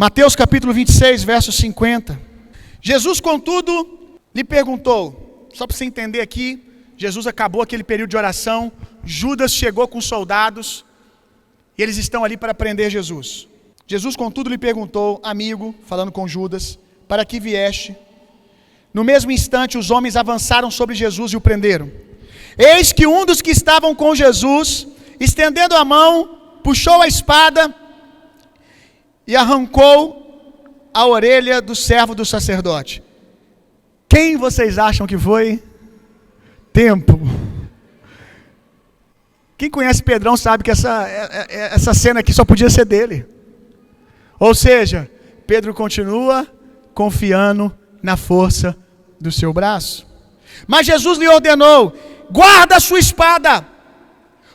Mateus capítulo 26, verso 50. Jesus, contudo, lhe perguntou, só para você entender aqui, Jesus acabou aquele período de oração, Judas chegou com soldados, e eles estão ali para prender Jesus. Jesus, contudo, lhe perguntou, amigo, falando com Judas, para que vieste? No mesmo instante, os homens avançaram sobre Jesus e o prenderam. Eis que um dos que estavam com Jesus, estendendo a mão, puxou a espada e arrancou a orelha do servo do sacerdote. Quem vocês acham que foi? Tempo. Quem conhece Pedrão sabe que essa cena aqui só podia ser dele. Ou seja, Pedro continua confiando na força do seu braço. Mas Jesus lhe ordenou: guarda a sua espada,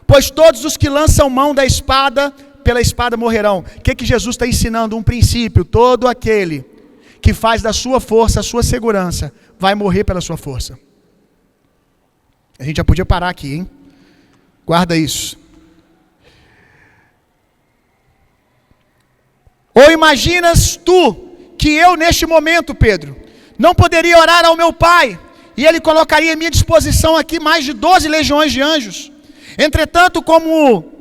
pois todos os que lançam mão da espada, pela espada morrerão. O que Jesus está ensinando? Um princípio: todo aquele que faz da sua força a sua segurança, vai morrer pela sua força. A gente já podia parar aqui, hein? Guarda isso. Ou imaginas tu que eu neste momento, Pedro, não poderia orar ao meu Pai, e Ele colocaria à minha disposição aqui mais de 12 legiões de anjos? Entretanto, como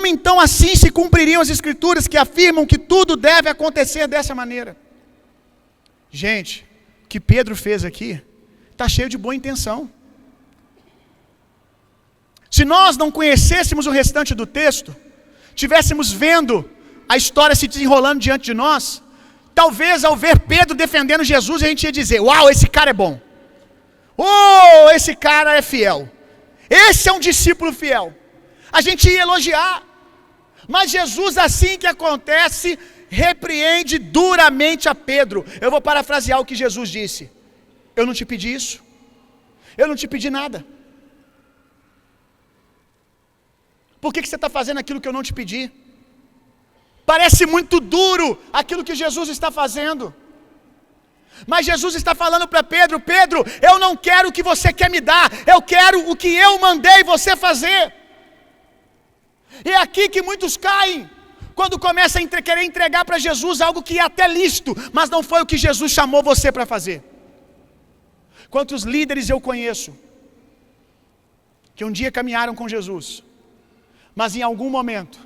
então assim se cumpririam as Escrituras que afirmam que tudo deve acontecer dessa maneira? Gente, o que Pedro fez aqui está cheio de boa intenção. Se nós não conhecêssemos o restante do texto, tivéssemos vendo a história se desenrolando diante de nós, talvez ao ver Pedro defendendo Jesus, a gente ia dizer: uau, esse cara é bom. Oh, esse cara é fiel. Esse é um discípulo fiel. A gente ia elogiar. Mas Jesus, assim que acontece, repreende duramente a Pedro. Eu vou parafrasear o que Jesus disse: eu não te pedi isso. Eu não te pedi nada. Por que você está fazendo aquilo que eu não te pedi? Parece muito duro aquilo que Jesus está fazendo. Mas Jesus está falando para Pedro: Pedro, eu não quero o que você quer me dar, eu quero o que eu mandei você fazer. E é aqui que muitos caem, quando começam a querer entregar para Jesus algo que é até lícito, mas não foi o que Jesus chamou você para fazer. Quantos líderes eu conheço que um dia caminharam com Jesus, mas em algum momento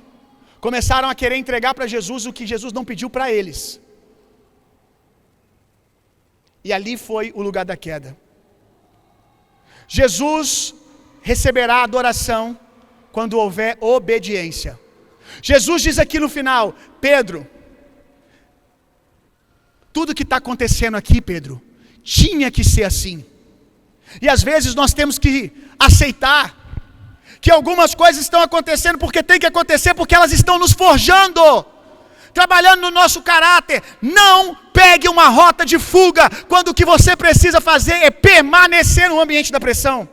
começaram a querer entregar para Jesus o que Jesus não pediu para eles. E ali foi o lugar da queda. Jesus receberá adoração quando houver obediência. Jesus diz aqui no final: Pedro, tudo que está acontecendo aqui, Pedro, tinha que ser assim. E às vezes nós temos que aceitar que algumas coisas estão acontecendo porque tem que acontecer, porque elas estão nos forjando, trabalhando no nosso caráter. Não pegue uma rota de fuga, quando o que você precisa fazer é permanecer no ambiente da pressão.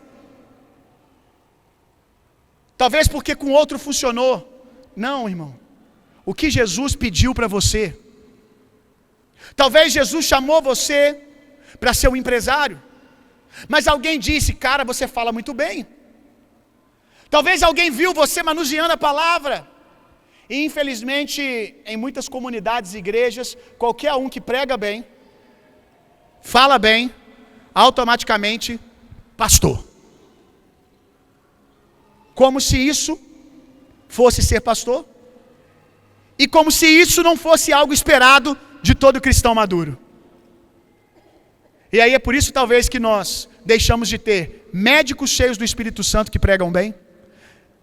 Talvez porque com outro funcionou. Não, irmão. O que Jesus pediu para você? Talvez Jesus chamou você para ser um empresário, mas alguém disse: cara, você fala muito bem. Talvez alguém viu você manuseando a palavra. E infelizmente, em muitas comunidades e igrejas, qualquer um que prega bem, fala bem, automaticamente, pastor. Como se isso fosse ser pastor, e como se isso não fosse algo esperado de todo cristão maduro. E aí é por isso talvez que nós deixamos de ter médicos cheios do Espírito Santo que pregam bem,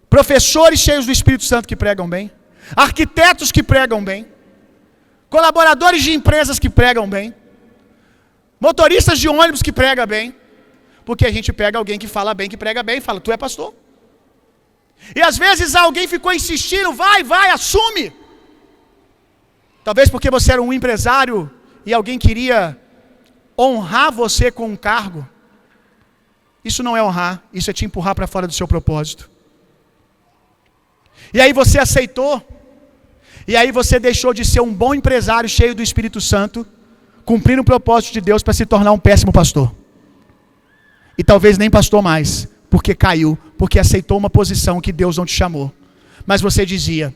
professores cheios do Espírito Santo que pregam bem, arquitetos que pregam bem, colaboradores de empresas que pregam bem, motoristas de ônibus que pregam bem, porque a gente pega alguém que fala bem, que prega bem, e fala: tu é pastor. E às vezes alguém ficou insistindo: vai, assume. Talvez porque você era um empresário e alguém queria honrar você com um cargo. Isso não é honrar, isso é te empurrar para fora do seu propósito. E aí você aceitou, e aí você deixou de ser um bom empresário cheio do Espírito Santo, cumprindo o propósito de Deus, para se tornar um péssimo pastor. E talvez nem pastor mais, porque caiu, porque aceitou uma posição que Deus não te chamou. Mas você dizia: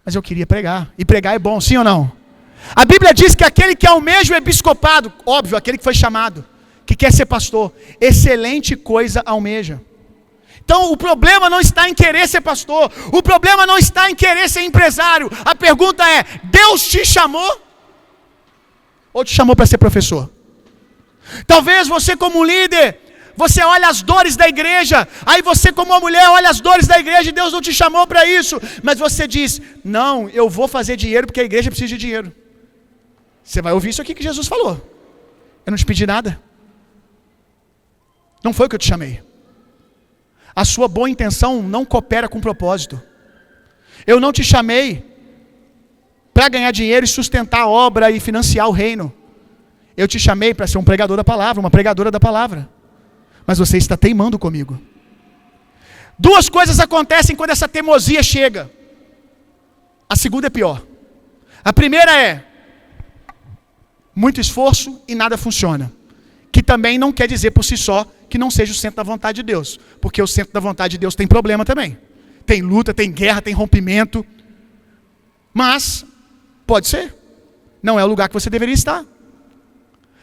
Mas eu queria pregar. E pregar é bom, sim ou não? A Bíblia diz que aquele que almeja o episcopado, óbvio, aquele que foi chamado, que quer ser pastor, excelente coisa almeja. Então o problema não está em querer ser pastor, o problema não está em querer ser empresário. A pergunta é: Deus te chamou? Ou te chamou para ser professor? Talvez você como líder, você olha as dores da igreja, aí você como uma mulher olha as dores da igreja e Deus não te chamou para isso, mas você diz: não, eu vou fazer dinheiro porque a igreja precisa de dinheiro. Você vai ouvir isso aqui que Jesus falou: eu não te pedi nada, não foi o que eu te chamei. A sua boa intenção não coopera com o propósito. Eu não te chamei para ganhar dinheiro e sustentar a obra e financiar o reino. Eu te chamei para ser um pregador da palavra, uma pregadora da palavra. Mas você está teimando comigo. Duas coisas acontecem quando essa teimosia chega. A segunda é pior. A primeira é muito esforço e nada funciona. Que também não quer dizer por si só que não seja o centro da vontade de Deus. Porque o centro da vontade de Deus tem problema também. Tem luta, tem guerra, tem rompimento. Mas pode ser. Não é o lugar que você deveria estar.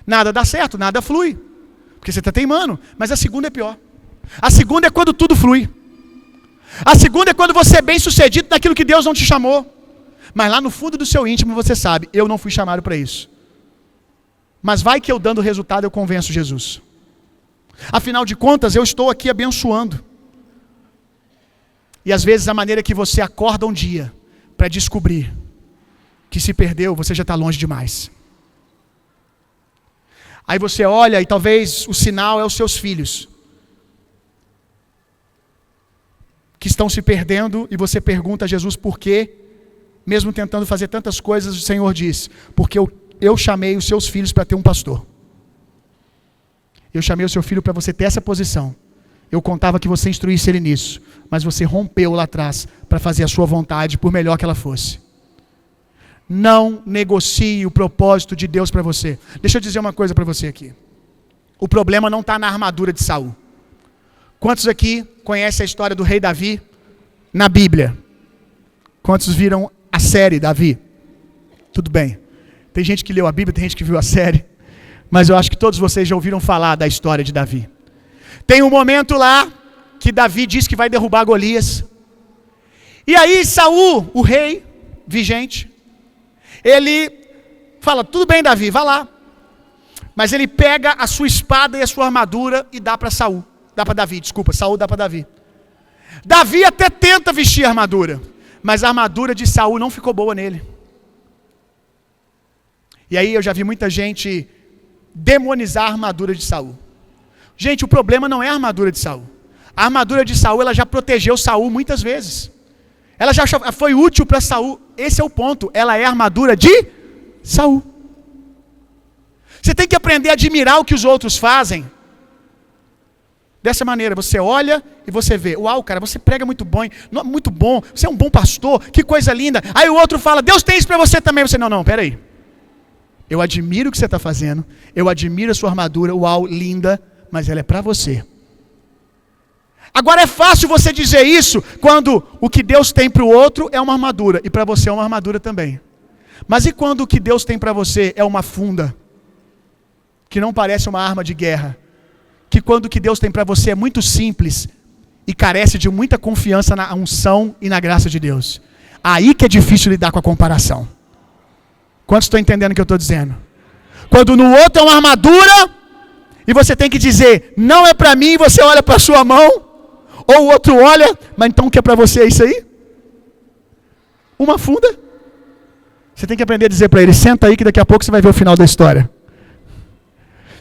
Nada dá certo, nada flui. Porque você está teimando. Mas a segunda é pior. A segunda é quando tudo flui. A segunda é quando você é bem sucedido naquilo que Deus não te chamou. Mas lá no fundo do seu íntimo você sabe: eu não fui chamado para isso. Mas vai que eu dando resultado eu convenço Jesus. Afinal de contas eu estou aqui abençoando. E às vezes a maneira que você acorda um dia para descobrir que se perdeu, você já está longe demais. Aí você olha e talvez o sinal é os seus filhos, que estão se perdendo, e você pergunta a Jesus por quê, mesmo tentando fazer tantas coisas. O Senhor diz: porque eu chamei os seus filhos para ter um pastor. Eu chamei o seu filho para você ter essa posição. Eu contava que você instruísse ele nisso, mas você rompeu lá atrás para fazer a sua vontade, por melhor que ela fosse. Não negocie o propósito de Deus para você. Deixa eu dizer uma coisa para você aqui. O problema não está na armadura de Saul. Quantos aqui conhecem a história do rei Davi na Bíblia? Quantos viram a série Davi? Tudo bem. Tem gente que leu a Bíblia, tem gente que viu a série. Mas eu acho que todos vocês já ouviram falar da história de Davi. Tem um momento lá que Davi diz que vai derrubar Golias. E aí Saul, o rei vigente, ele fala: tudo bem, Davi, vá lá. Mas ele pega a sua espada e a sua armadura e dá para Saul. Dá para Davi, desculpa, Saul dá para Davi. Davi até tenta vestir a armadura, mas a armadura de Saul não ficou boa nele. E aí eu já vi muita gente demonizar a armadura de Saul. Gente, o problema não é a armadura de Saul. A armadura de Saul, ela já protegeu Saul muitas vezes. Ela já foi útil para Saul. Esse é o ponto. Ela é a armadura de Saul. Você tem que aprender a admirar o que os outros fazem. Dessa maneira, você olha e você vê: uau, cara, você prega muito bom, você é um bom pastor, que coisa linda. Aí o outro fala: Deus tem isso para você também. Você: não, peraí. Eu admiro o que você está fazendo, eu admiro a sua armadura, uau, linda, mas ela é para você. Agora é fácil você dizer isso quando o que Deus tem para o outro é uma armadura e para você é uma armadura também. Mas e quando o que Deus tem para você é uma funda, que não parece uma arma de guerra? Que quando o que Deus tem para você é muito simples e carece de muita confiança na unção e na graça de Deus? Aí que é difícil lidar com a comparação. Quantos estão entendendo o que eu estou dizendo? Quando no outro é uma armadura e você tem que dizer: não é para mim, você olha para a sua mão, ou o outro olha, mas então o que é para você é isso aí? Uma funda. Você tem que aprender a dizer para ele: senta aí que daqui a pouco você vai ver o final da história.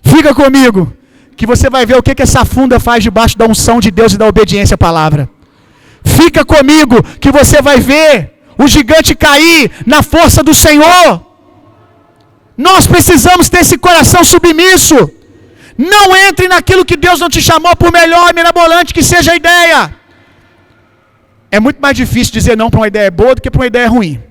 Fica comigo, que você vai ver o que essa funda faz debaixo da unção de Deus e da obediência à palavra. Fica comigo, que você vai ver o gigante cair na força do Senhor. Nós precisamos ter esse coração submisso. Não entre naquilo que Deus não te chamou, por melhor e mirabolante que seja a ideia. É muito mais difícil dizer não para uma ideia boa do que para uma ideia ruim.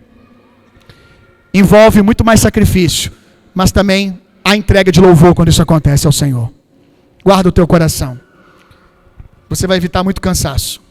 Envolve muito mais sacrifício, mas também a entrega de louvor quando isso acontece ao Senhor. Guarda o teu coração. Você vai evitar muito cansaço.